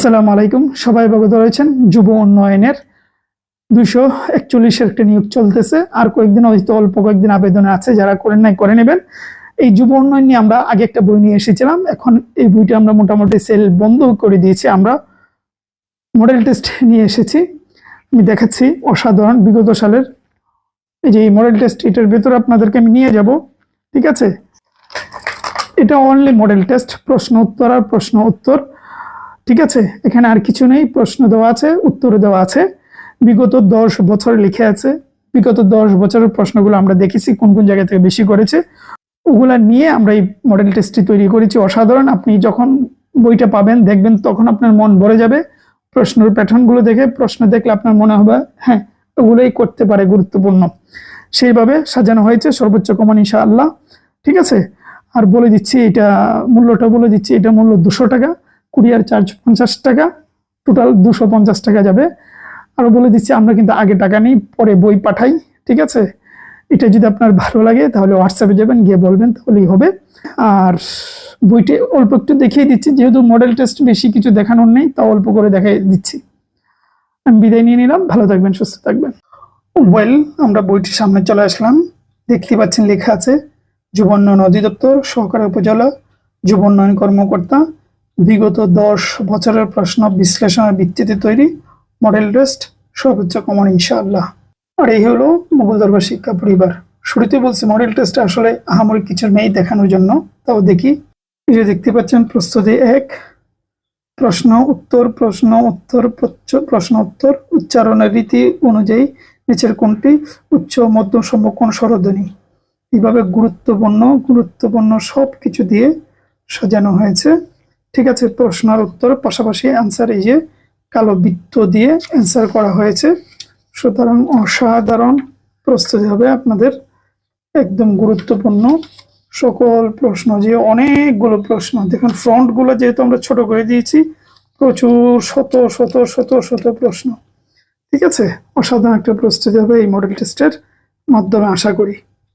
আসসালামু আলাইকুম। সবাই অবগত রয়েছেন যুব উন্নয়নের 241 একটা নিয়োগ চলতেছে। আর কয়েকদিন হয়তো অল্প কয়েকদিন আবেদন আছে, যারা করেন নাই করে নেবেন। এই যুব উন্নয়ন নিয়ে আমরা আগে একটা বই নিয়ে এসেছিলাম, এখন এই বইটা আমরা মোটামুটি সেল বন্ধ করে দিয়েছি। আমরা মডেল টেস্ট নিয়ে এসেছি, আমি দেখাচ্ছি অসাধারণ বিগত সালের এই যে মডেল টেস্ট, এটার ভেতরে আপনাদেরকে আমি নিয়ে যাব। ঠিক আছে, এটা অনলি মডেল টেস্ট, প্রশ্ন উত্তর আর প্রশ্ন উত্তর। ঠিক আছে, এখানে আর কিছু নেই, প্রশ্ন দেওয়া আছে, উত্তর দেওয়া আছে। বিগত 10 বছর লিখে আছে, বিগত 10 বছরের প্রশ্নগুলো আমরা দেখেছি কোন কোন জায়গা থেকে বেশি করেছে, ওগুলা নিয়ে আমরা এই মডেল টেস্টটি তৈরি করেছি। অসাধারণ। আপনি যখন বইটা পাবেন দেখবেন তখন আপনার মন ভরে যাবে প্রশ্নের প্যাটার্নগুলো দেখে। প্রশ্ন দেখলে আপনার মনে হবে হ্যাঁ ওগুলোই করতে পারে, গুরুত্বপূর্ণ। সেইভাবে সাজানো হয়েছে, সর্বোচ্চ কমান ইনশাআল্লাহ। ঠিক আছে, আর বলে দিচ্ছি এটা মূল্যটা বলে দিচ্ছি, এটা মূল্য 200 টাকা, কুরিয়ার চার্জ 50 টাকা, টোটাল 250 টাকা যাবে। আরো বলে দিচ্ছি আমরা কিন্তু আগে টাকা নিই, পরে বই পাঠাই। ঠিক আছে, এটা যদি আপনার ভালো লাগে তাহলে হোয়াটসঅ্যাপে যাবেন, গিয়ে বলবেন, তাহলেই হবে। আর বইটি অল্প একটু দেখিয়ে দিচ্ছি, যেহেতু মডেল টেস্ট বেশি কিছু দেখানোর নেই, তা অল্প করে দেখাই দিচ্ছি। আমি বিদায় নিয়ে নিলাম, ভালো থাকবেন, সুস্থ থাকবেন। ওয়েল, আমরা বইটির সামনে চলে আসলাম। দেখতে পাচ্ছেন লেখা আছে যুব উন্নয়ন অধিদপ্তর, সহকারী উপজেলা যুব উন্নয়ন কর্মকর্তা, বিগত 10 বছরের প্রশ্ন বিশ্লেষণের ভিত্তিতে তৈরি মডেল টেস্ট, সর্বোচ্চ কমন ইনশাআল্লাহ। আর এই হলো মুঘল দরবার শিক্ষা পরিবার। শুরুতে বলছি মডেল টেস্ট আসলে আহামরি কিছু নেই দেখানোর জন্য, তাও দেখি। এই যে দেখতে পাচ্ছেন প্রস্তুতি 1, প্রশ্ন উত্তর, প্রশ্ন উত্তর, প্রশ্ন উত্তর। উচ্চারণের রীতি অনুযায়ী নিচের কোনটি উচ্চ মধ্যম সম্মুখীন স্বরধ্বনি। এইভাবে গুরুত্বপূর্ণ সব কিছু দিয়ে সাজানো হয়েছে। ঠিক আছে, প্রশ্ন আর উত্তর পাশাপাশি অ্যান্সার এই যে কালো বৃত্ত দিয়ে অ্যান্সার করা হয়েছে। সুতরাং অসাধারণ প্রস্তুতি হবে আপনাদের, একদম গুরুত্বপূর্ণ সকল প্রশ্ন। যে অনেকগুলো প্রশ্ন দেখুন, ফ্রন্টগুলো যেহেতু আমরা ছোট করে দিয়েছি, প্রচুর শত শত শত শত প্রশ্ন। ঠিক আছে, অসাধারণ একটা প্রস্তুতি হবে এই মডেল টেস্টের মাধ্যমে, আশা করি।